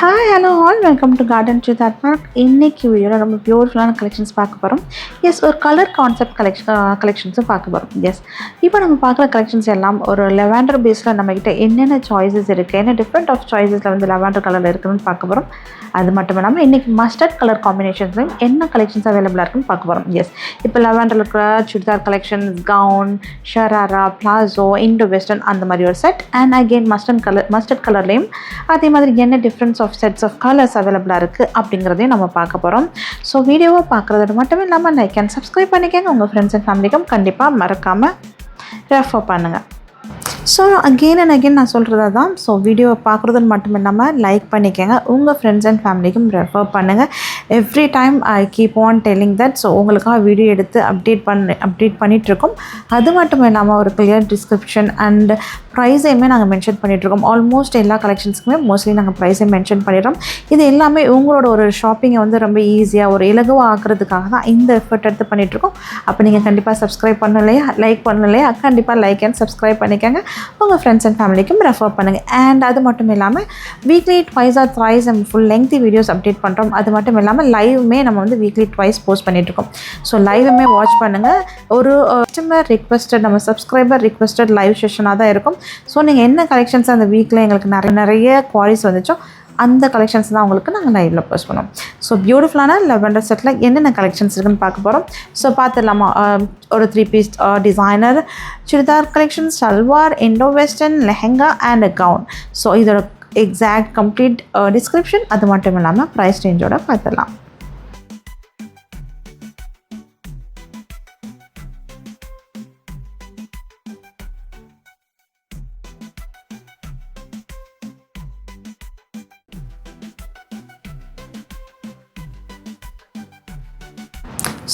Hi hello all welcome to garden to that park. இன்றைக்கி வீடியோவில் ரொம்ப பியூட்டிஃபுல்லான கலெக்ஷன்ஸ் பார்க்க போகிறோம். எஸ், ஒரு கலர் கான்செப்ட் கலெக்ஷன்ஸும் பார்க்க போகிறோம். எஸ், இப்போ நம்ம பார்க்குற கலெக்ஷன்ஸ் எல்லாம் ஒரு லெவண்டர் பேஸில் நம்மக்கிட்ட என்னென்ன சாய்ஸஸ் இருக்குது, என்ன டிஃப்ரெண்ட் ஆஃப் சாய்ஸஸில் வந்து லெவண்டர் கலரில் இருக்குதுன்னு பார்க்க போகிறோம். அது மட்டும் இல்லாமல் இன்றைக்கி மஸ்டர்ட் கலர் காம்பினேஷன்ஸ்லையும் என்ன கலெக்ஷன்ஸ் அவைலபிளாக இருக்குன்னு பார்க்க போகிறோம். எஸ், இப்போ லெவண்டரில் இருக்கிற churidar collections, gown, sharara, palazzo, Indo western அந்த மாதிரி ஒரு செட். அண்ட் அகெயின் மஸ்டர்ட் கலர்லேயும் அதே மாதிரி என்ன difference of sets of colours அவைலபிளாக இருக்குது அப்படிங்கிறதையும் நம்ம பார்க்க போகிறோம். ஸோ வீடியோவை பார்க்குறது மட்டும் இல்லாமல் லைக் அண்ட் சப்ஸ்கிரைப் பண்ணிக்கோங்க. உங்கள் ஃப்ரெண்ட்ஸ் அண்ட் ஃபேமிலிக்கும் கண்டிப்பாக மறக்காமல் ரெஃபர் பண்ணுங்கள். ஸோ அகெயின் அண்ட் அகெயின் நான் சொல்கிறது தான். ஸோ வீடியோவை பார்க்குறதுன்னு மட்டும் இல்லாமல் லைக் பண்ணிக்கோங்க, உங்கள் ஃப்ரெண்ட்ஸ் அண்ட் ஃபேமிலிக்கும் ரெஃபர் பண்ணுங்கள். Every time I keep on telling that. So உங்களுக்காக வீடியோ எடுத்து அப்டேட் பண்ணிகிட்ருக்கோம். அது மட்டும் இல்லாமல் ஒரு கிளியர் டிஸ்கிரிப்ஷன் அண்ட் ப்ரைஸையுமே நாங்கள் மென்ஷன் பண்ணிகிட்ருக்கோம். ஆல்மோஸ்ட் எல்லா கலெக்ஷன்ஸுக்குமே மோஸ்ட்லி நாங்கள் ப்ரைஸை மென்ஷன் பண்ணிடுறோம். இது எல்லாமே உங்களோட ஒரு ஷாப்பிங்கை வந்து ரொம்ப ஈஸியாக ஒரு இலகுவாக ஆக்குறதுக்காக தான் இந்த எஃபர்ட் எடுத்து பண்ணிகிட்ருக்கோம். அப்போ நீங்கள் கண்டிப்பாக சப்ஸ்கிரைப் பண்ணலையா, லைக் பண்ணலையா, கண்டிப்பாக லைக் அண்ட் சப்ஸ்கிரைப் பண்ணிக்கோங்க. உங்கள் ஃப்ரெண்ட்ஸ் அண்ட் ஃபேமிலிக்கும் ரெஃபர் பண்ணுங்கள். அண்ட் அது மட்டும் இல்லாமல் வீக்லி ட்வைஸ் ஆர் த்ரைஸ் நம்ம ஃபுல் லெங்க்தி வீடியோஸ் அப்டேட் பண்ணுறோம். அது மட்டும் இல்லாமல் லைவுமே நம்ம வந்து வீக்லி ட்வைஸ் போஸ்ட் பண்ணிகிட்ருக்கோம். ஸோ லைவுமே வாட்ச் பண்ணுங்கள். ஒரு கஸ்டமர் ரிக்வெஸ்டட், நம்ம சப்ஸ்கிரைபர் ரிக்வெஸ்டட் லைவ் செஷனாக தான் இருக்கும். ஸோ நீங்கள் என்ன கலெக்ஷன்ஸ் அந்த வீக்கில் எங்களுக்கு நிறைய குவாரிஸ் வந்துச்சோ அந்த கலெக்ஷன்ஸ் தான் உங்களுக்கு நாங்கள் லைவில் போஸ்ட் பண்ணுவோம். ஸோ பியூட்டிஃபுல்லான லெவண்டர் செட்டில் என்னென்ன கலெக்ஷன்ஸ் இருக்குன்னு பார்க்க போகிறோம். ஸோ பார்த்துடலாமா? ஒரு 3 piece designer churidar collection, salwar, Indo western, lehenga and gown. So இதோட எக்ஸாக்ட் கம்ப்ளீட் டிஸ்கிரிப்ஷன் அது மட்டும் இல்லாமல் ப்ரைஸ் ரேஞ்சோட பார்த்துடலாம்.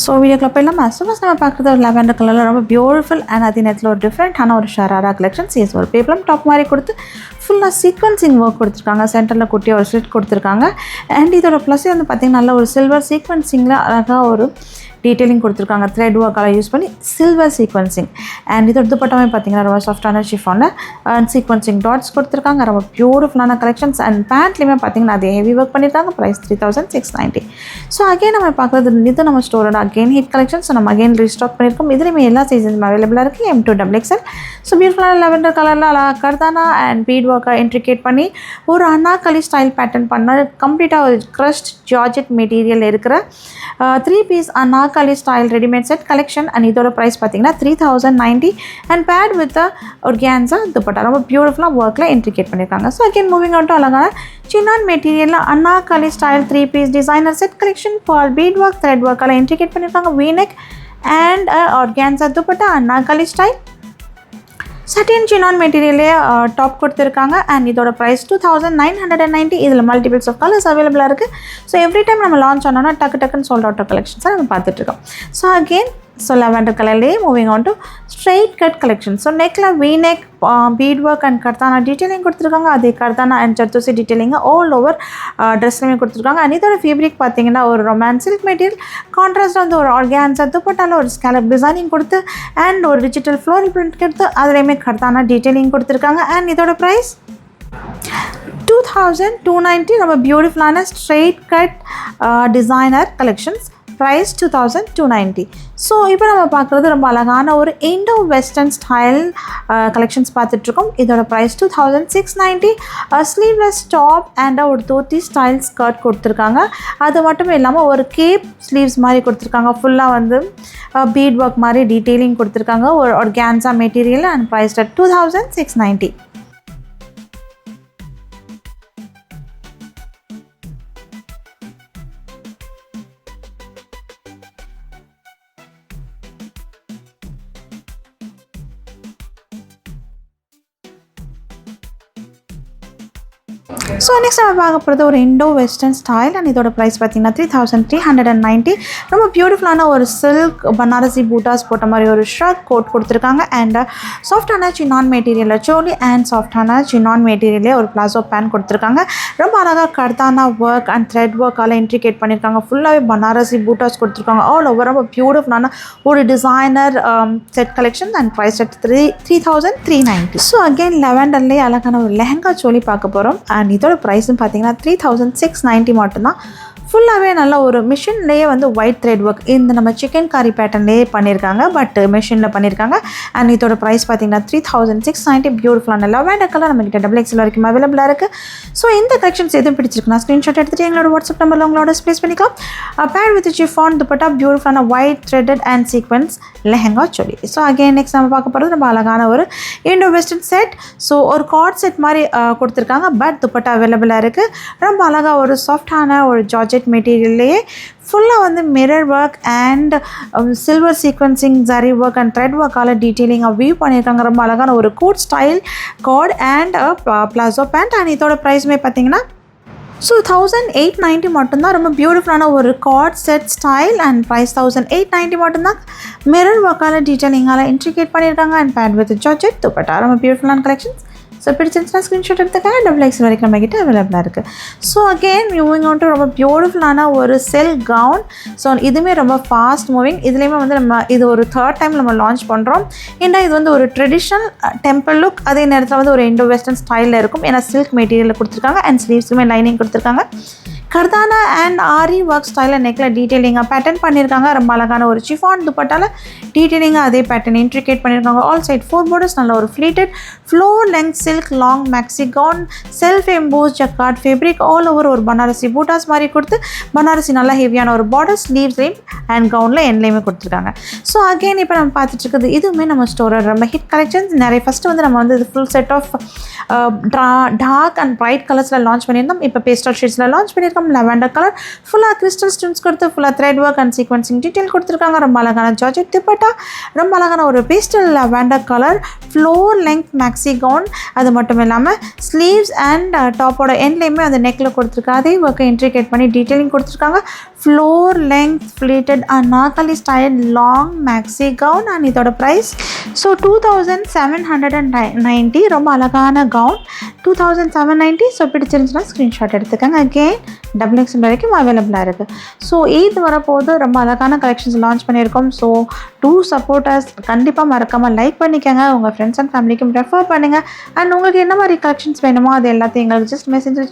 ஸோ வீடியோக்குள்ள போயிடலாம். ஃபர்ஸ்ட் நம்ம பார்க்குறது ஒரு லெவண்டர் கலரில் ரொம்ப பியூட்டிஃபுல் அண்ட் அதே நேரத்தில் ஒரு டிஃப்ரெண்ட்டான ஒரு ஷராரா கலெக்ஷன்ஸ். எஸ், ஒரு பேப்ளம் டாப் மாதிரி கொடுத்து ஃபுல்லாக சீக்வன்சிங் ஒர்க் கொடுத்துருக்காங்க. சென்டரில் குட்டியாக ஒரு ஸ்லிட் கொடுத்துருக்காங்க. அண்ட் இதோட ப்ளஸ் வந்து பார்த்திங்கன்னா நல்ல ஒரு சில்வர் சீக்வன்சிங்கில் அழகாக ஒரு டீட்டெயிலிங் கொடுத்துருக்காங்க. த்ரெட் ஒர்க்கால் யூஸ் பண்ணி சில்வர் சீக்வன்சிங். அண்ட் இதோட துப்பட்டாமே பார்த்திங்கன்னா ரொம்ப சாஃப்டான ஷிஃபானில் அண்ட் சீக்வன்சிங் டாட்ஸ் கொடுத்துருக்காங்க. ரொம்ப பியூட்டிஃபுல்லான கலெக்ஷன்ஸ். அண்ட் பேண்ட்லேயுமே பார்த்திங்கன்னா அது ஹெவி ஒர்க் பண்ணியிருக்காங்க. ப்ரைஸ் 3690. ஸோ அகெயின் நம்ம பார்க்குறது இது நம்ம ஸ்டோரோட அகெயின் ஹிட் கலெக்ஷன்ஸ். நம்ம அகெயின் ரீஸ்டாக் பண்ணியிருக்கோம். இதுலேயுமே எல்லா சைஸஸும் அவைலபிளாக இருக்குது. M2XXL. ஸோ பியூட்டிஃபுல்லான லெவண்டர் கலரில் அழகாக கர்தானா அண்ட் பீட் ஒர்க்கை இன்ட்ரிகேட் பண்ணி ஒரு அனார்கலி ஸ்டைல் பேட்டர்ன் பண்ண கம்ப்ளீட்டாக ஒரு க்ரஷ்ட் ஜார்ஜெட் மெட்டீரியல் இருக்கிற 3 piece anarkali style readymade set collection. And இதோட ப்ரைஸ் பார்த்தீங்கன்னா 3090 and pad with organza dupatta. ரொம்ப பியூட்டிஃபுல்லாக ஒர்க்கில் இன்ட்ரிகேட் பண்ணியிருக்காங்க. So again moving on to அழகான சின்னான் மெட்டீரியலில் anarkali style 3 piece designer set collection for bead work thread ஒர்க்கால் இன்ட்ரிகேட் பண்ணியிருக்காங்க. V neck and organza dupatta anarkali style satin chinon மெட்டீரியலே டாப் கொடுத்துருக்காங்க. அண்ட் இதோட ப்ரைஸ் 2990. இதில் மல்டிபிள்ஸ் ஆஃப் கலர்ஸ் அவைலபிளாக இருக்குது. ஸோ எவ்ரி டைம் நம்ம லான்ச் ஆனோன்னா டக்குன்னு சோல்ட் அவுட் கலெக்ஷன்ஸை நம்ம பார்த்துட்ருக்கோம். ஸோ அகெயின் லெவண்டர் கலர்லேயே moving on to straight cut collection. So நெக்கில் V neck, bead work and kardana detailing கொடுத்துருக்காங்க. அதே kardana and zardozi detailing all over ட்ரெஸ்லையுமே கொடுத்துருக்காங்க. அண்ட் இதோட ஃபேப்ரிக் பார்த்தீங்கன்னா ஒரு ரொமான்ஸ் சில்க் மெட்டீரியல் கான்ட்ராஸ்ட் வந்து ஒரு ஆர்கான்ஸா துப்பட்டால ஒரு ஸ்கேலப் டிசைனிங் கொடுத்து அண்ட் ஒரு டிஜிட்டல் ஃப்ளோரல் பிரிண்ட் கொடுத்து அதுலேயுமே கர்தானா டீட்டெயிலிங் கொடுத்துருக்காங்க. அண்ட் இதோட ப்ரைஸ் 2290. ரொம்ப பியூட்டிஃபுல்லான straight cut designer collections. Price 2290. So இப்போ நம்ம பார்க்குறது ரொம்ப அழகான ஒரு இண்டோ வெஸ்டர்ன் ஸ்டைல் கலெக்ஷன்ஸ் பார்த்துட்ருக்கோம். இதோட ப்ரைஸ் 2690. ஸ்லீவ்லெஸ் டாப் அண்ட் ஒரு தோத்தி ஸ்டைல் ஸ்கர்ட் கொடுத்துருக்காங்க. அது மட்டும் இல்லாமல் ஒரு கேப் ஸ்லீவ்ஸ் மாதிரி கொடுத்துருக்காங்க. ஃபுல்லாக வந்து பீட் ஒர்க் மாதிரி டீட்டெயிலிங் கொடுத்துருக்காங்க. ஒரு organza material and price 2690. So next நம்ம பார்க்க போகிறது ஒரு இண்டோ வெஸ்டர்ன் ஸ்டைல். அண்ட் இதோட ப்ரைஸ் பார்த்தீங்கன்னா 3390. ரொம்ப பியூட்டிஃபுல்லான ஒரு சில்க் பனாரசி பூட்டாஸ் போட்ட மாதிரி ஒரு ஷர்ட் கோட் கொடுத்துருக்காங்க. அண்ட் சாஃப்டான சின்னான் மெட்டீரியலில் சோலி அண்ட் சாஃப்டான சின்னான் மெட்டீரியலே ஒரு பிளாசோ பேண்ட் கொடுத்துருக்காங்க. ரொம்ப அழகாக கர்தானா ஒர்க் அண்ட் த்ரெட் ஒர்க்கால் இன்ட்ரிகேட் பண்ணியிருக்காங்க. ஃபுல்லாகவே பனாரசி பூட்டாஸ் கொடுத்துருக்காங்க. ஆல் ஓவர் ரொம்ப பியூட்டிஃபுல்லான ஒரு designer set collection. And price 3390. So again லெவண்டர்லேயே அழகான ஒரு லெஹங்கா சோலி பார்க்க போகிறோம். அண்ட் இதோட ப்ரைஸும் பார்த்தீங்கன்னா 3690 மட்டும்தான். ஃபுல்லாகவே நல்ல ஒரு மிஷின்லேயே வந்து ஒயிட் த்ரெட் ஒர்க் இந்த நம்ம சிக்கன் கறி பேட்டர்ன்லேயே பண்ணியிருக்காங்க, பட் மிஷினில் பண்ணியிருக்காங்க. அண்ட் இதோட ப்ரைஸ் பார்த்தீங்கன்னா 3690. பியூட்டிஃபுல்லான லெவண்டர் கலர் நம்மகிட்ட XXL வரைக்கும் அவைலபிளாக இருக்குது. ஸோ இந்த கலெக்ஷன்ஸ் எதுவும் பிடிச்சிருக்குன்னா ஸ்க்ரீன்ஷாட் எடுத்துகிட்டு எங்களோட வாட்ஸ்அப் நம்பரில் உங்களோட ஸ்பேஸ் பண்ணிக்கலாம். பேர் வித் சிஃபான் துப்பட்டா, பியூட்டிஃபுல்லான white threaded and sequins lehenga சொல்லி. ஸோ அகைன் நெக்ஸ்ட் நம்ம பார்க்க போகிறது ரொம்ப அழகான ஒரு இண்டோ வெஸ்டர்ன் செட். ஸோ ஒரு கார்ட் செட் மாதிரி கொடுத்துருக்காங்க, பட் துப்பட்டா அவைலபிளாக இருக்குது. ரொம்ப அழகாக ஒரு சாஃப்டான ஒரு ஜார்ஜெட் மெட்டீரியல்லையே ஃபுல்லாக வந்து mirror work and silver sequencing, zari work and thread ஒர்க்கால் டீட்டெயிலிங்காக வியூ பண்ணியிருக்காங்க. ரொம்ப அழகான ஒரு coat style cord and palazzo pant. And இதோட ப்ரைஸுமே பார்த்தீங்கன்னா 1890 மட்டும்தான். ரொம்ப பியூட்டிஃபுல்லான ஒரு cord set style and price 1890 மட்டும்தான். மிரர் ஒர்க்கால் டீட்டெயிலிங்கால் இன்ட்ரிகேட் பண்ணியிருக்காங்க and pant with georgette dupatta. ரொம்ப பியூட்டிஃபுல்லான கலெக்ஷன்ஸ். ஸோ பிடிச்சிருந்துச்சுன்னா ஸ்க்ரீன்ஷாட் எடுத்துக்காங்க. XXL வரைக்கும் நம்மகிட்ட அவைலபிளாக இருக்குது. So again moving on to ரொம்ப பியூட்டிஃபுல்லான ஒரு சில்க் கவுன். ஸோ இதுவுமே ரொம்ப ஃபாஸ்ட் மூவிங். இதுலேயுமே வந்து நம்ம இது ஒரு 3rd டைம் நம்ம லான்ச் பண்ணுறோம். ஏன்னா இது வந்து ஒரு ட்ரெடிஷ்னல் டெம்பிள் லுக், அதே நேரத்தில் வந்து ஒரு இண்டோ வெஸ்டர்ன் ஸ்டைலில் இருக்கும். ஏன்னா சில்க் மெட்டீரியலில் கொடுத்துருக்காங்க அண்ட் ஸ்லீவ்ஸுமே லைனிங் கொடுத்துருக்காங்க. கர்தானா அண்ட் ஆரி ஒர்க் ஸ்டைலில் நெக்கில் டீட்டெயிலிங்காக பேட்டர்ன் பண்ணியிருக்காங்க. ரொம்ப அழகான ஒரு சிஃபான் துப்பட்டால் டீட்டெயிலிங்காக அதே பேட்டர்ன் இன்ட்ரிகேட் பண்ணியிருக்காங்க. ஆல் சைட் 4 பார்டர்ஸ், நல்ல ஒரு pleated floor length silk long maxi gown, self EMBOSS jacquard fabric, all over ஒரு பனாரசி பூட்டாஸ் மாதிரி கொடுத்து பனாரசி நல்லா ஹெவியான ஒரு பார்டர் ஸ்லீவ்ஸ்லேயும் அண்ட் கவுனில் எண்ட்லேயுமே கொடுத்துருக்காங்க. ஸோ அகெயின் இப்போ நம்ம பார்த்துட்டு இருக்குது இதுவுமே நம்ம ஸ்டோரோட ரொம்ப ஹிட் கலெக்ஷன்ஸ். நிறைய ஃபஸ்ட்டு வந்து நம்ம வந்து இது full set of dark and bright கலர்ஸில் லான்ச் பண்ணியிருந்தோம். இப்போ பேஸ்டல் ஷேட்ஸில் லான்ச் பண்ணியிருக்கோம். லெவண்டர் கலர் ஃபுல்லாக கிறிஸ்டல் ஸ்டோன்ஸ் கொடுத்து ஃபுல்லாக thread work and sequencing detail கொடுத்துருக்காங்க. ரொம்ப அழகான ஜார்ஜெட் துப்பட்டா, ரொம்ப அழகான ஒரு pastel lavender colour floor length maxi gown. அது மட்டும் இல்லாமல் ஸ்லீவ்ஸ் அண்ட் டாப்போட எண்ட்லேயுமே அந்த நெக்கில் கொடுத்துருக்காங்க. அதே ஒர்க்கை இன்ட்ரிகேட் பண்ணி டீட்டெயிலிங் கொடுத்துருக்காங்க. Floor length pleated Anarkali style long maxi gown and இதோட ப்ரைஸ் 2790. ரொம்ப அழகான கவுன் 2790. ஸோ பிடிச்சிருந்துச்சுன்னா ஸ்க்ரீன்ஷாட் எடுத்துக்கோங்க. அகெயின் XXL வரைக்கும் அவைலபிளாக இருக்குது. ஸோ ஈத் வரப்போது ரொம்ப அழகான கலெக்ஷன்ஸ் லான்ச் பண்ணியிருக்கோம். ஸோ டூ சப்போர்ட்டர்ஸ் கண்டிப்பாக மறக்காமல் லைக் பண்ணிக்கோங்க, உங்கள் ஃப்ரெண்ட்ஸ் அண்ட் ஃபேமிலிக்கும் ரெஃபர் பண்ணுங்கள். அண்ட் உங்களுக்கு என்ன மாதிரி கலெக்ஷன்ஸ் வேணுமோ அது எல்லாத்தையும் எங்களுக்கு ஜஸ்ட் மெசேஜில்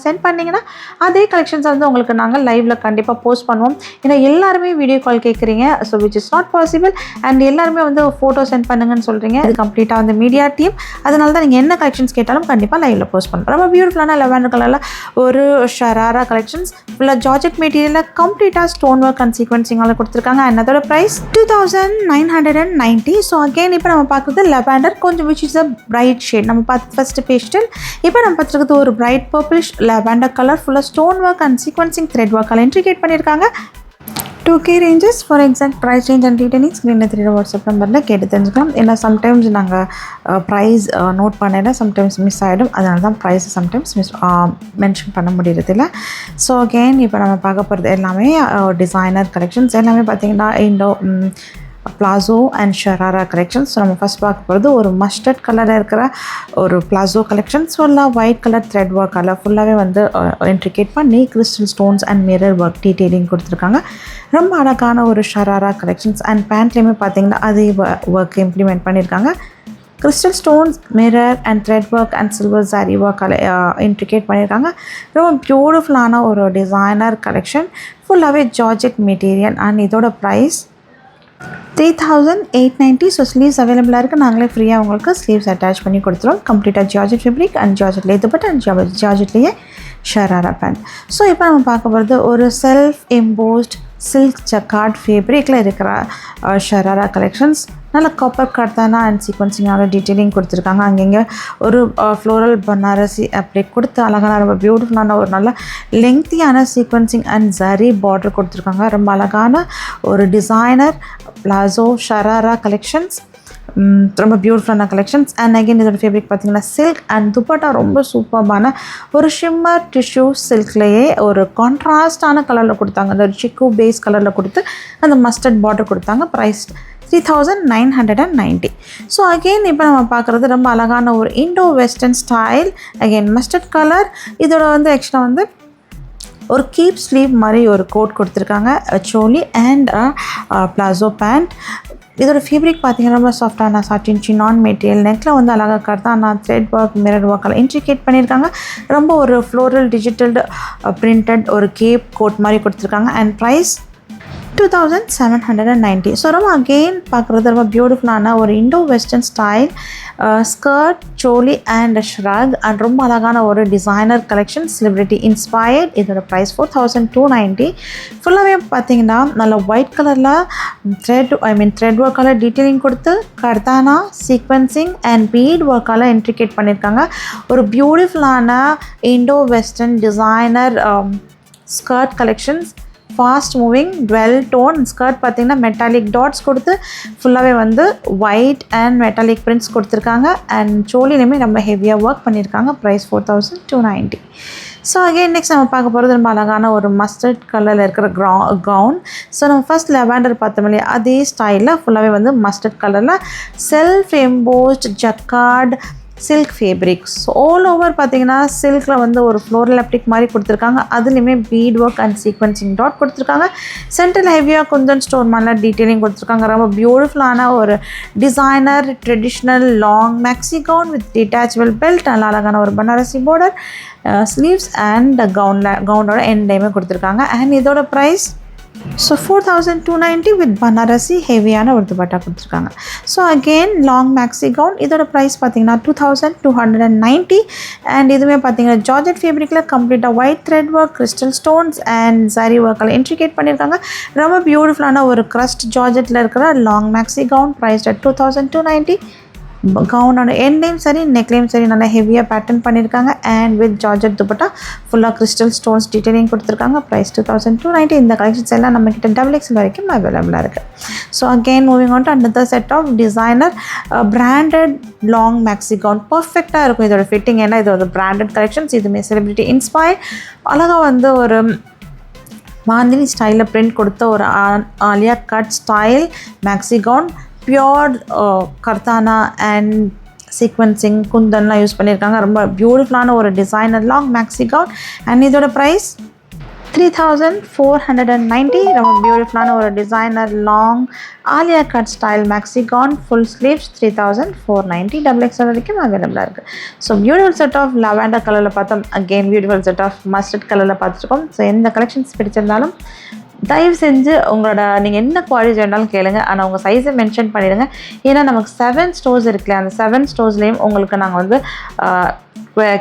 சென்ட் பண்ணிங்கன்னா அதே கலெக்ஷன்ஸ் வந்து உங்களுக்கு நாங்கள் லைவில் கண்டிப்பாக போஸ்ட் பண்ணுவோம். ஏன்னா எல்லாருமே வீடியோ கால் கேட்குறீங்க, so which is not possible. And எல்லாருமே வந்து ஃபோட்டோ சென்ட் பண்ணுங்கன்னு சொல்கிறீங்க. இது கம்ப்ளீட்டாக வந்து மீடியா டீம், அதனால தான் நீங்கள் என்ன கலெக்ஷன்ஸ் கேட்டாலும் கண்டிப்பாக லைவில் போஸ்ட் பண்ணுறோம். ரொம்ப பியூட்டிஃபுல்லான லெவண்டர் கலரில் ஒரு ஷராரா கலெக்ஷன்ஸ் ஃபுல்லாக ஜார்ஜெட் மெட்டீரியலில் கம்ப்ளீட்டாக ஸ்டோன் ஒர்க் அண்ட் சீக்வன்சிங்கால் கொடுத்துருக்காங்க. அண்ட் அதோட ப்ரைஸ் 2990. ஸோ அகெயின் இப்போ நம்ம பார்க்குறது லெவண்டர், கொஞ்சம் which is a bright shade. நம்ம பார்த்து ஃபஸ்ட்டு பேஸ்டல், இப்போ நம்ம பார்த்துருக்கிறது ஒரு பிரைட் பர்பிளிஷ் லெவண்டர் கலர் ஃபுல்லாக stone work and sequencing thread ஒர்க்கால் இன்ட்ரிகேட் பண்ணியிருக்காங்க. 2K ranges. For exact price range and detailing ஸ்க்ரீனில் தெரியுற வாட்ஸ்அப் நம்பரில் கேட்டு தெரிஞ்சுக்கலாம். ஏன்னா சம்டைம்ஸ் நாங்கள் ப்ரைஸ் நோட் பண்ணல, சம்டைம்ஸ் மிஸ் ஆகிடும். அதனால தான் ப்ரைஸ் சம்டைம்ஸ் மென்ஷன் பண்ண முடியறதில்ல. ஸோ அகெயின் இப்போ நம்ம பார்க்க போகிறது எல்லாமே டிசைனர் கலெக்ஷன்ஸ். எல்லாமே பார்த்திங்கன்னா Indo palazzo and sharara collections. So நம்ம ஃபஸ்ட் பார்க்க போகிறது ஒரு மஸ்டர்ட் கலரில் இருக்கிற ஒரு பிளாசோ கலெக்ஷன்ஸ். ஃபுல்லாக ஒயிட் கலர் த்ரெட் ஒர்க்கால் ஃபுல்லாகவே வந்து இன்ட்ரிகேட் பண்ணி crystal stones and mirror work detailing கொடுத்துருக்காங்க. ரொம்ப அழகான ஒரு ஷராரா கலெக்ஷன்ஸ். அண்ட் பேண்ட்லேயுமே பார்த்திங்கன்னா அதே ஒர்க் இம்ப்ளிமெண்ட் பண்ணியிருக்காங்க. Crystal stones, mirror and thread work and silver zari ஒர்க்கால் இன்ட்ரிகேட் பண்ணியிருக்காங்க. ரொம்ப பியூட்டிஃபுல்லான ஒரு டிசைனர் கலெக்ஷன், ஃபுல்லாகவே ஜார்ஜெட் மெட்டீரியல். அண்ட் இதோட ப்ரைஸ் 3890. ஸோ ஸ்லீவ்ஸ் அவைலபிளாக இருக்குது. நாங்களே ஃப்ரீயாக உங்களுக்கு ஸ்லீவ்ஸ் அட்டாச் பண்ணி கொடுத்துருவோம். கம்ப்ளீட்டாக ஜார்ஜெட் ஃபேப்ரிக் அண்ட் ஜார்ஜெட்லேயே துப்பட்டா அண்ட் ஜார்ஜெட்லேயே ஷராரா பேண்ட். ஸோ இப்போ நம்ம பார்க்க போகிறது ஒரு செல்ஃப் எம்போஸ்ட் சில்க் ஜக்கார்ட் ஃபேப்ரிக்கில் இருக்கிற ஷராரா கலெக்ஷன்ஸ். நல்ல காப்பர் கர்தானா அண்ட் சீக்வன்சிங்கான டீட்டெயிலிங் கொடுத்துருக்காங்க. அங்கங்கே ஒரு ஃப்ளோரல் பனாரசி அப்படி கொடுத்து அழகான ரொம்ப பியூட்டிஃபுல்லான ஒரு நல்ல லெங்க்தியான சீக்வன்சிங் அண்ட் ஜரி பார்டர் கொடுத்துருக்காங்க. ரொம்ப அழகான ஒரு டிசைனர் பிளாசோ ஷராரா கலெக்ஷன்ஸ். ரொம்ப பியூட்டிஃபுல்லான கலெக்ஷன்ஸ். அண்ட் அகெயின் இதோட ஃபேப்ரிக் பார்த்திங்கன்னா சில்க் அண்ட் துப்பட்டா ரொம்ப சூப்பர்பான ஒரு ஷிம்மர் டிஷ்யூ சில்க்லேயே ஒரு கான்ட்ராஸ்டான கலரில் கொடுத்தாங்க. அந்த சிக்கு பேஸ் கலரில் கொடுத்து அந்த மஸ்டர்ட் பார்டர் கொடுத்தாங்க. ப்ரைஸ் 3990. ஸோ அகெயின் இப்போ நம்ம பார்க்குறது ரொம்ப அழகான ஒரு Indo western style. Again mustard colour. இதோட வந்து ஆக்சுவலாக வந்து ஒரு கீப் ஸ்லீவ் மாதிரி ஒரு கோட் கொடுத்துருக்காங்க. Choli and palazzo pant. இதோட ஃபேப்ரிக் பார்த்தீங்கன்னா ரொம்ப சாஃப்டான சாட்டின் சினான் மெட்டீரியல். நெக்கில் வந்து அழகாக கர்தானா த்ரெட் ஒர்க் மிரர் ஒர்க்கெல்லாம் இன்ட்ரிகேட் பண்ணியிருக்காங்க. ரொம்ப ஒரு ஃப்ளோரல் டிஜிட்டல் பிரிண்டட் ஒரு கேப் கோட் மாதிரி கொடுத்துருக்காங்க. And price 2790. ஸோ ரொம்ப அகெயின் பார்க்குறது ரொம்ப பியூட்டிஃபுல்லான ஒரு Indo western style skirt, choli and shrug and ரொம்ப அழகான ஒரு டிசைனர் கலெக்ஷன் செலிப்ரிட்டி இன்ஸ்பயர்ட். இதோட ப்ரைஸ் 4290. ஃபுல்லாகவே பார்த்தீங்கன்னா நல்ல ஒயிட் கலரில் த்ரெட் ஒர்க்கால் டீட்டெயிலிங் கொடுத்து கர்தானா சீக்வன்சிங் அண்ட் பீட் ஒர்க்கால் இன்ட்ரிகேட் பண்ணியிருக்காங்க. ஒரு பியூட்டிஃபுல்லான Indo western designer skirt collections. Fast moving dual tone skirt பார்த்திங்கன்னா மெட்டாலிக் டாட்ஸ் கொடுத்து ஃபுல்லாகவே வந்து ஒயிட் அண்ட் மெட்டாலிக் பிரிண்ட்ஸ் கொடுத்துருக்காங்க. அண்ட் சோலிலையுமே ரொம்ப ஹெவியாக ஒர்க் பண்ணியிருக்காங்க. ப்ரைஸ் 4290. ஸோ அகெயின் நெக்ஸ்ட் நம்ம பார்க்க போகிறது ரொம்ப அழகான ஒரு மஸ்டர்ட் கலரில் இருக்கிற கவுன். ஸோ நம்ம ஃபர்ஸ்ட் லெவாண்டர் பார்த்தோம் இல்லையா, அதே ஸ்டைலில் ஃபுல்லாகவே வந்து மஸ்டர்ட் கலரில் self embossed jacquard silk fabrics. So all over பார்த்தீங்கன்னா சில்கில் வந்து ஒரு ஃப்ளோரல் அப்டிக் மாதிரி கொடுத்துருக்காங்க. அதுலேயுமே beat work and sequencing dot கொடுத்துருக்காங்க. சென்டரில் ஹெவியாக குந்தன் ஸ்டோன் மாதிரிலாம் டீட்டெயிலிங் கொடுத்துருக்காங்க. ரொம்ப பியூட்டிஃபுல்லான ஒரு designer traditional long maxi gown with detachable belt. நல்ல அழகான ஒரு பனாரசி பார்டர் ஸ்லீவ்ஸ் அண்ட் கவுனோட எண்டையுமே கொடுத்துருக்காங்க. அண்ட் இதோட ப்ரைஸ் ஸோ 4290 வித் பனாரசி ஹெவியான ஒரு துப்பட்டா கொடுத்துருக்காங்க. So again long maxi gown. இதோட ப்ரைஸ் பார்த்தீங்கன்னா 2290. அண்ட் இதுவுமே பார்த்தீங்கன்னா ஜார்ஜெட் ஃபேப்ரிக்கில் கம்ப்ளீட்டாக white thread work, crystal stones and sorry ஒர்க்கில் இன்ட்ரிகேட் பண்ணியிருக்காங்க. ரொம்ப பியூட்டிஃபுல்லான ஒரு க்ரஸ்ட் ஜார்ஜெட்டில் இருக்கிற லாங் மேக்ஸி கவுன். ப்ரைஸ் 2290. கவுனோட எண்ட்லேயும் சரி நெக்லேயும் சரி நல்லா ஹெவியாக பேட்டர்ன் பண்ணியிருக்காங்க. அண்ட் வித் ஜார்ஜெட் துப்பட்டா ஃபுல்லாக கிறிஸ்டல் ஸ்டோன்ஸ் டீட்டெயிலிங் கொடுத்துருக்காங்க. ப்ரைஸ் 2290. இந்த கலெக்ஷன்ஸ் எல்லாம் நம்மக்கிட்ட XXL வரைக்கும் அவைலபிளாக இருக்குது. So again moving on to another set of designer branded long maxi gown. பர்ஃபெக்டாக இருக்கும் இதோட ஃபிட்டிங். ஏன்னா இது ஒரு பிராண்டட் கலெக்ஷன்ஸ். இதுவுமே செலிபிரிட்டி இன்ஸ்பயர்ட். அழகாக வந்து ஒரு மாந்தினி ஸ்டைலில் பிரிண்ட் கொடுத்த ஒரு Alia cut style maxi gown. Pure kardana and sequencing குந்தன்லாம் யூஸ் பண்ணியிருக்காங்க. ரொம்ப பியூட்டிஃபுல்லான ஒரு designer long maxi gown. And இதோட ப்ரைஸ் 3490. ரொம்ப பியூட்டிஃபுல்லான ஒரு designer long Alia cut style maxi gown full sleeves 3490. XXL வரைக்கும் அவைலபிளாக இருக்குது. So beautiful set of lavender கலரில் பார்த்தோம். Again beautiful set of mustard கலரில் பார்த்துருக்கோம். ஸோ எந்த கலெக்ஷன்ஸ் பிடிச்சிருந்தாலும் தயவு செஞ்சு உங்களோட நீங்கள் என்ன குவாலிட்டி வேணாலும் கேளுங்க. ஆனால் உங்கள் சைஸை மென்ஷன் பண்ணிடுங்க. ஏன்னா நமக்கு 7 ஸ்டோர்ஸ் இருக்குல்ல, அந்த 7 ஸ்டோர்ஸ்லேயும் உங்களுக்கு நாங்கள் வந்து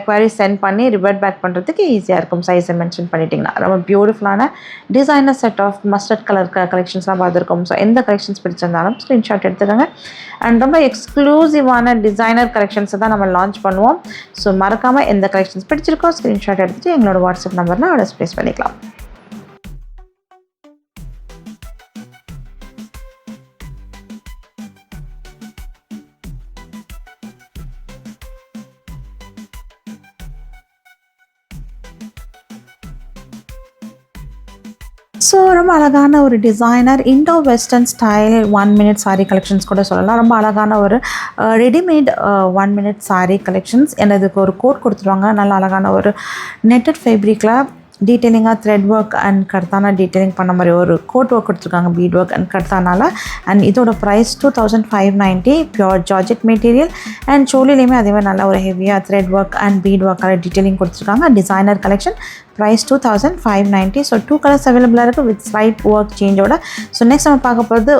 குவாரி சென்ட் பண்ணி ரிவர்ட் பேக் பண்ணுறதுக்கு ஈஸியாக இருக்கும். சைஸை மென்ஷன் பண்ணிட்டிங்கன்னா. ரொம்ப பியூட்டிஃபுல்லான designer set of mustard colour கலெக்ஷன்ஸ்லாம் பார்த்துருக்கோம். ஸோ எந்த கலெக்ஷன்ஸ் பிடிச்சிருந்தாலும் ஸ்க்ரீன்ஷாட் எடுத்துக்கோங்க. அண்ட் ரொம்ப எக்ஸ்க்ளூசிவான டிசைனர் கலெக்ஷன்ஸை தான் நம்ம லான்ச் பண்ணுவோம். ஸோ மறக்காமல் எந்த கலெக்ஷன்ஸ் பிடிச்சிருக்கோ ஸ்க்ரீன்ஷாட் எடுத்துகிட்டு எங்களோட வாட்ஸ்அப் நம்பரில் ஆர்டர்ஸ் ப்ளேஸ் பண்ணிக்கலாம். ஸோ ரொம்ப அழகான ஒரு designer Indo western style 1 minute sari collections கூட சொல்லலாம். ரொம்ப அழகான ஒரு ரெடிமேட் 1 minute சாரீ கலெக்ஷன்ஸ். இதுக்கு ஒரு கோட் கொடுத்துருவாங்க. நல்ல அழகான ஒரு நெட்டட் ஃபேப்ரிக்கில் டீட்டெயிலிங்காக thread work and kardana detailing பண்ண மாதிரி ஒரு கோட் ஒர்க் கொடுத்துருக்காங்க பீட் ஒர்க் அண்ட் கர்தானால. அண்ட் இதோட price 2590. Pure georgette material. And சோலிலையுமே அதேமாதிரி நல்லா ஒரு ஹெவியாக த்ரெட் ஒர்க் அண்ட் பீட் ஒர்க்காக டீட்டெயிலிங் கொடுத்துருக்காங்க. Designer collection. Price 2590. So 2 colours அவைலபிளாக இருக்குது வித் ஸ்லைட் ஒர்க் சேஞ்சோட. ஸோ நெக்ஸ்ட் நம்ம பார்க்க போகிறது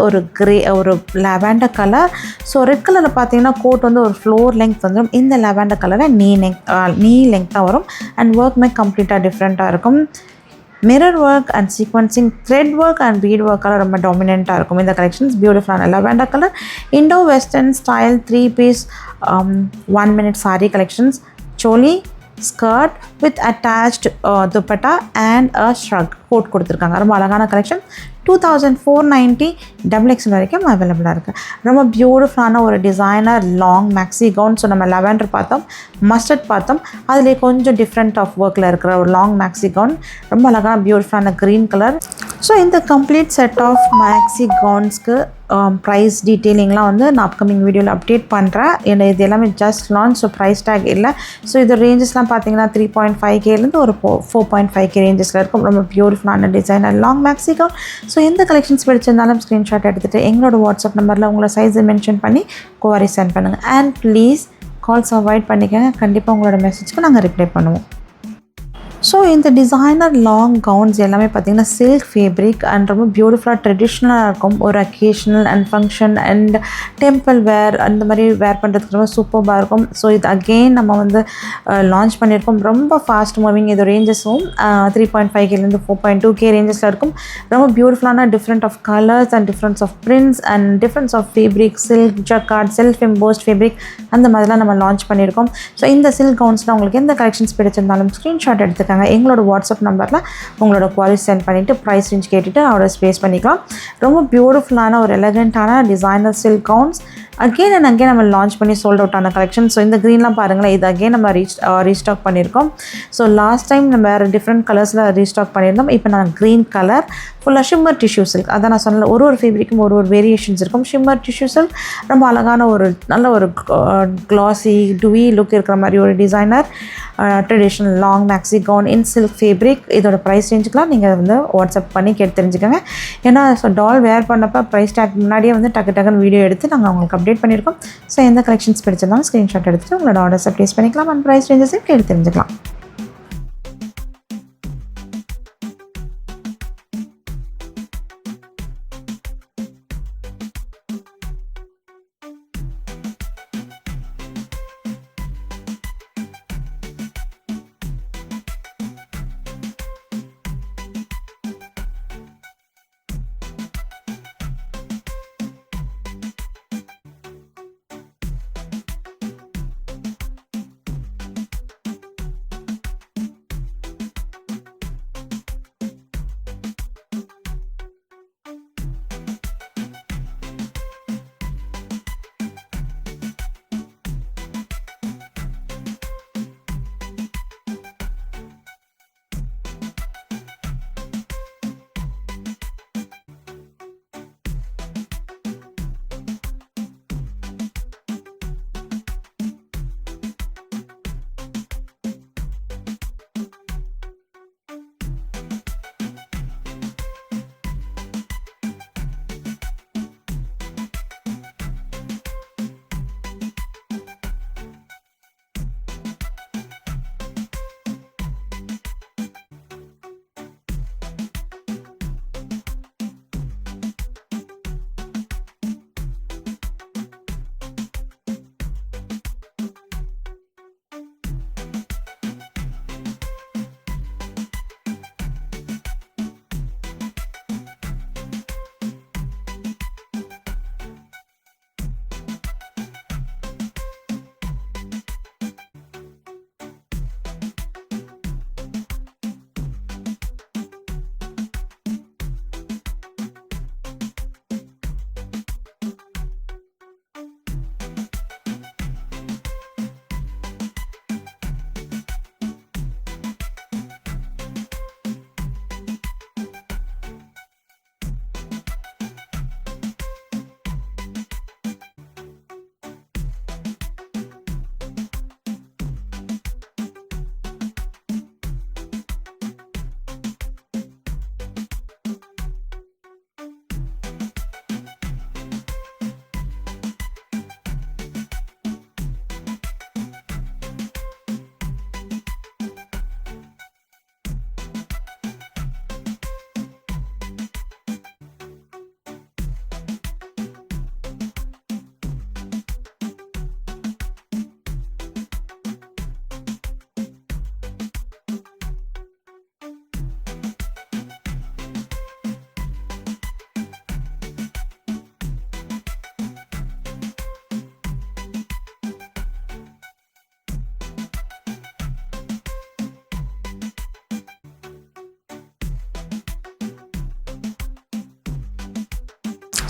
ஒரு லாவெண்டர் கலர். ஸோ ரெட் கலரில் பார்த்தீங்கன்னா கோட் வந்து ஒரு ஃப்ளோர் லெங்க் வந்துடும். இந்த லாவெண்டர் கலரில் நீ லெங்க்த்தாக வரும். அண்ட் ஒர்க்குமே கம்ப்ளீட்டாக டிஃப்ரெண்ட்டாக இருக்கும். Mirror work and sequencing thread work and bead ஒர்க்கால் ரொம்ப டாமினெண்ட்டாக இருக்கும் இந்த கலெக்ஷன்ஸ். பியூட்டிஃபுல்லான lavender colour Indo western style 3 piece 1 minute sari collections. Choli skirt with attached dupatta and a shrug coat கொடுத்துருக்காங்க. ரொம்ப அழகான கலெக்ஷன். 2490. XXL வரைக்கும் அவைலபிளாக இருக்குது. ரொம்ப பியூட்டிஃபுல்லான ஒரு designer long maxi gown. So நம்ம லெவெண்டர் பார்த்தோம், மஸ்டர்ட் பார்த்தோம். அதிலே கொஞ்சம் டிஃப்ரெண்ட் ஆஃப் ஒர்க்கில் இருக்கிற ஒரு லாங் மேக்ஸி கவுன். ரொம்ப அழகான பியூட்டிஃபுல்லான க்ரீன் கலர். ஸோ இந்த கம்ப்ளீட் செட் ஆஃப் மேக்ஸி கவுன்ஸ்க்கு ப்ரைஸ் டீட்டெயிலிங்லாம் வந்து நான் அப்கமிங் வீடியோவில் அப்டேட் பண்ணுறேன். ஏன்னா இது எல்லாமே just launch, so price tag இல்லை. ஸோ இது ரேஞ்சஸ்லாம் பார்த்தீங்கன்னா 3.5Kலேருந்து ஒரு 4.5K ரேஞ்சஸில் இருக்கும். ரொம்ப பியூட்டிஃபுல்லான designer long maxi gown. So எந்த கலெக்ஷன்ஸ் பிடிச்சிருந்தாலும் ஸ்க்ரீன்ஷாட் எடுத்துகிட்டு எங்களோட வாட்ஸ்அப் நம்பரில் உங்களை சைஸை மென்ஷன் பண்ணி குவாரி சென்ட் பண்ணுங்கள். அண்ட் ப்ளீஸ் கால்ஸ் அவாய்ட் பண்ணிக்கோங்க. கண்டிப்பாக உங்களோட மெசேஜ்க்கு நாங்கள் ரிப்ளை பண்ணுவோம். ஸோ இந்த டிசைனர் லாங் கவுன்ஸ் எல்லாமே பார்த்திங்கன்னா சில்க் ஃபேப்ரிக் அண்ட் ரொம்ப பியூட்டிஃபுல்லாக ட்ரெடிஷ்னலாக இருக்கும். ஒரு occasional and function and temple wear அந்த மாதிரி வேர் பண்ணுறதுக்கு ரொம்ப சூப்பராக இருக்கும். ஸோ இது அகெயின் நம்ம வந்து லான்ச் பண்ணியிருக்கோம். ரொம்ப ஃபாஸ்ட் மூவிங். இது ரேஞ்சஸும் 3.5Kலேருந்து 4.2K ரேஞ்சஸில் இருக்கும். ரொம்ப பியூட்டிஃபுல்லான different of colours and differents of prints and differents of fabric, silk, jacquard, self embossed fabric அந்த மாதிரிலாம் நம்ம லான்ச் பண்ணியிருக்கோம். ஸோ இந்த சில்க் கவுன்ஸில் உங்களுக்கு எந்த கலெக்ஷன்ஸ் பிடிச்சிருந்தாலும் ஸ்க்ரீன்ஷாட் எடுத்துக்காங்க. எங்களோட வாட்ஸ்அப் நம்பரில் உங்களோட குவாலிட்டி சென்ட் பண்ணிவிட்டு ப்ரைஸ் ரேஞ்ச் கேட்டுட்டு ஆர்டர் ஸ்பேஸ் பண்ணிக்கலாம். ரொம்ப பியூட்டிஃபுல்லான ஒரு எலகண்ட்டான designer silk gowns again and again நம்ம லான்ச் பண்ணி சோல்ட் அவுட் ஆன கலெக்ஷன். ஸோ இந்த க்ரீன்லாம் பாருங்களேன், இது அகெயின் நம்ம ரீஸ்டாக் பண்ணியிருக்கோம். ஸோ லாஸ்ட் டைம் நம்ம வேறு டிஃப்ரெண்ட் கலர்ஸில் ரீஸ்டாக் பண்ணியிருந்தோம். இப்போ நான் க்ரீன் கலர் ஃபுல்லாக ஷிம்மர் டிஷ்யூ சில்க், அதான் நான் சொன்னேன், ஒரு ஃபேப்ரிக்கும் ஒரு வேரியேஷன்ஸ் இருக்கும். ஷிம்மர் டிஷ்யூ சில்க் ரொம்ப அழகான ஒரு நல்ல ஒரு க்ளாஸி டூவி லுக் இருக்கிற மாதிரி ஒரு designer traditional long maxi gown in silk fabric. இதோட ப்ரைஸ் ரேஞ்சுக்கெலாம் நீங்கள் வந்து வாட்ஸ்அப் பண்ணி கேட்டு தெரிஞ்சுக்கோங்க. ஏன்னா ஸோ டால் வேர் பண்ணப்போ ப்ரைஸ் டேக் முன்னாடியே வந்து டக்குன்னு வீடியோ எடுத்து நாங்கள் உங்களுக்கு அப்டேட் பண்ணியிருக்கோம். ஸோ எந்த கலெக்ஷன்ஸ் பிடிச்சிருந்தாலும் ஸ்க்ரீன்ஷாட் எடுத்துகிட்டு உங்களோட ஆர்டர்ஸை ப்ளேஸ் பண்ணிக்கலாம் அண்ட் ப்ரைஸ் ரேஞ்சஸையும் கேட்டு தெரிஞ்சுக்கலாம்.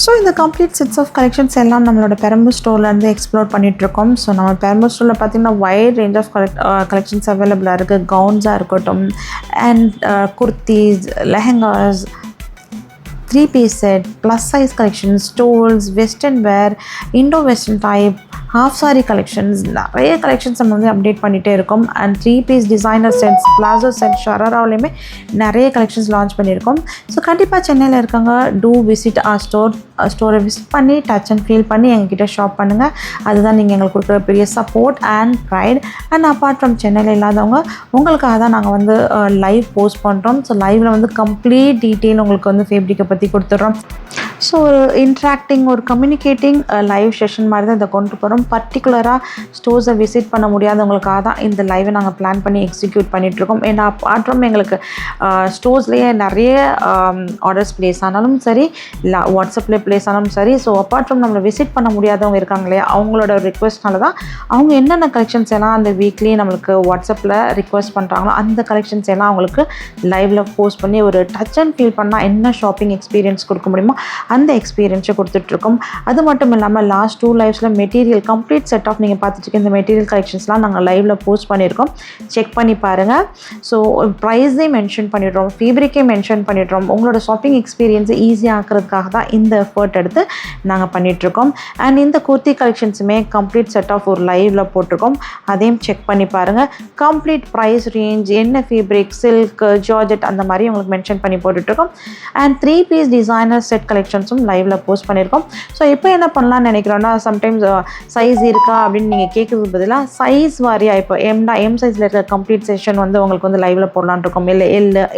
ஸோ இந்த கம்ப்ளீட் செட்ஸ் ஆஃப் கலெக்ஷன்ஸ் எல்லாம் நம்மளோட பெரம்பூர் ஸ்டோர்லேருந்து எக்ஸ்ப்ளோர் பண்ணிகிட்ருக்கோம். ஸோ நம்ம பெரம்பூர் ஸ்டோரில் பார்த்திங்கன்னா வைட் ரேஞ்ச் ஆஃப் கலெக்ஷன்ஸ் அவைலபிளாக இருக்குது. கவுன்ஸாக இருக்கட்டும் and kurtis, lehengas, 3-piece set, plus size collections, stoles, western wear, Indo-western type, half saree collections, நிறைய கலெக்ஷன்ஸ் நம்ம வந்து அப்டேட் பண்ணிகிட்டே இருக்கோம். And 3-piece designer sets, palazzo set, ஷராராவிலையுமே நிறைய கலெக்ஷன்ஸ் லான்ச் பண்ணியிருக்கோம். ஸோ கண்டிப்பாக சென்னையில் இருக்காங்க, டூ விசிட் ஆர் ஸ்டோரை விசிட் பண்ணி டச் அண்ட் ஃபீல் பண்ணி எங்ககிட்ட ஷாப் பண்ணுங்கள். அதுதான் நீங்கள் எங்களுக்கு கொடுக்குற பெரிய support and pride. And apart from சென்னையில் இல்லாதவங்க உங்களுக்காக தான் நாங்கள் வந்து லைவ் போஸ்ட் பண்ணுறோம். ஸோ லைவில் வந்து கம்ப்ளீட் டீட்டெயில் உங்களுக்கு வந்து ஃபேப்ரிக்கை பற்றி கொடுத்துட்றோம். ஸோ ஒரு இன்ட்ராக்டிங், ஒரு கம்யூனிகேட்டிங் லைவ் செஷன் மாதிரி தான் இதை கொண்டு போகிறோம். பர்டிகுலராக ஸ்டோர்ஸை விசிட் பண்ண முடியாதவங்களுக்காக தான் இந்த லைவை நாங்கள் பிளான் பண்ணி எக்ஸிக்யூட் பண்ணிகிட்ருக்கோம். ஏன்னா அப்புறம் எங்களுக்கு ஸ்டோர்ஸ்லேயே நிறைய ஆர்டர்ஸ் ப்ளேஸ் ஆனாலும் சரி, இல்லை வாட்ஸ்அப்பில் ப்ளேஸ் ஆனாலும் சரி. ஸோ அப்பார்ட் ஃப்ரம் நம்மளை விசிட் பண்ண முடியாதவங்க இருக்காங்க இல்லையா, அவங்களோட ரிக்வெஸ்ட்னால தான் அவங்க என்னென்ன கலெக்ஷன்ஸ் எல்லாம் அந்த வீக்லி நம்மளுக்கு வாட்ஸ்அப்பில் ரிக்வெஸ்ட் பண்ணுறாங்களோ அந்த கலெக்ஷன்ஸ் எல்லாம் அவங்களுக்கு லைவில் போஸ்ட் பண்ணி ஒரு டச் அண்ட் ஃபீல் பண்ணால் என்ன ஷாப்பிங் எக்ஸ்பீரியன்ஸ் கொடுக்க முடியுமோ அந்த எக்ஸ்பீரியன்ஸை கொடுத்துட்ருக்கோம். அது மட்டும் இல்லாமல் லாஸ்ட் 2 லைவ்ஸில் மெட்டீரியல் கம்ப்ளீட் செட் ஆஃப் நீங்கள் பார்த்துட்டு இந்த மெட்டீரியல் கலெக்ஷன்ஸ்லாம் நாங்கள் லைவில் போஸ்ட் பண்ணியிருக்கோம். செக் பண்ணி பாருங்கள். ஸோ ப்ரைஸே மென்ஷன் பண்ணிடுறோம், ஃபேப்ரிக்கே மென்ஷன் பண்ணிடுறோம். உங்களோட ஷாப்பிங் எக்ஸ்பீரியன்ஸை ஈஸியாக ஆக்கிறதுக்காக தான் இந்த எஃபர்ட் எடுத்து நாங்கள் பண்ணிகிட்ருக்கோம். அண்ட் இந்த குர்த்தி கலெக்ஷன்ஸுமே கம்ப்ளீட் செட் ஆஃப் ஒரு லைவில் போட்டிருக்கோம். அதையும் செக் பண்ணி பாருங்கள். கம்ப்ளீட் ப்ரைஸ் ரேஞ்ச், என்ன ஃபேப்ரிக், சில்க், ஜார்ஜெட் அந்த மாதிரி உங்களுக்கு மென்ஷன் பண்ணி போட்டுட்ருக்கோம். அண்ட் 3-piece டிசைனர் செட் கலெக்ஷன்ஸும் லைவில் போஸ்ட் பண்ணியிருக்கோம். ஸோ இப்போ என்ன பண்ணலான்னு நினைக்கிறோன்னா, சம்டைம்ஸ் சைஸ் இருக்கா அப்படின்னு நீங்கள் கேட்குறது பதிலாக சைஸ் வாரியாக இப்போ எம் சைஸில் இருக்கிற கம்ப்ளீட் செஷன் வந்து உங்களுக்கு வந்து லைவில் போடலான்னு இருக்கோம். இல்லை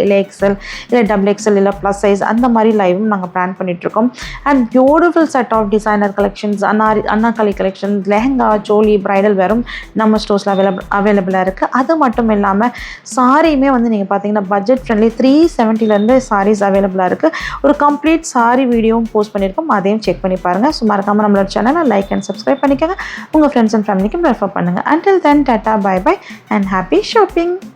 இல்லை எக்ஸ்எல், இல்லை XXL, இல்லை ப்ளஸ் சைஸ் அந்த மாதிரி லைவும் நாங்கள் பிளான் பண்ணிகிட்ருக்கோம். And beautiful set of designer collections, anarkali collections, lehenga, choli, bridal வேரும் நம்ம ஸ்டோர்ஸில் அவைலபிளாக இருக்குது. அது மட்டும் இல்லாமல் சாரியுமே வந்து நீங்கள் பார்த்தீங்கன்னா பட்ஜெட் ஃப்ரெண்ட்லி 370 சாரீஸ் அவைலபிளாக இருக்குது. ஒரு கம்ப்ளீட் சாரி வீடியோவும் போஸ்ட் பண்ணியிருக்கோம். அதையும் செக் பண்ணி பாருங்கள். ஸோ மறக்காமல் நம்மளோட சேனலை லைக் அண்ட் சப்ஸ்கிரைப் பண்ணிக்கோங்க. உங்கள் ஃப்ரெண்ட்ஸ் அண்ட் ஃபேமிலிக்கும் ரெஃபர் பண்ணுங்கள். Until then, tata, bye bye and happy shopping.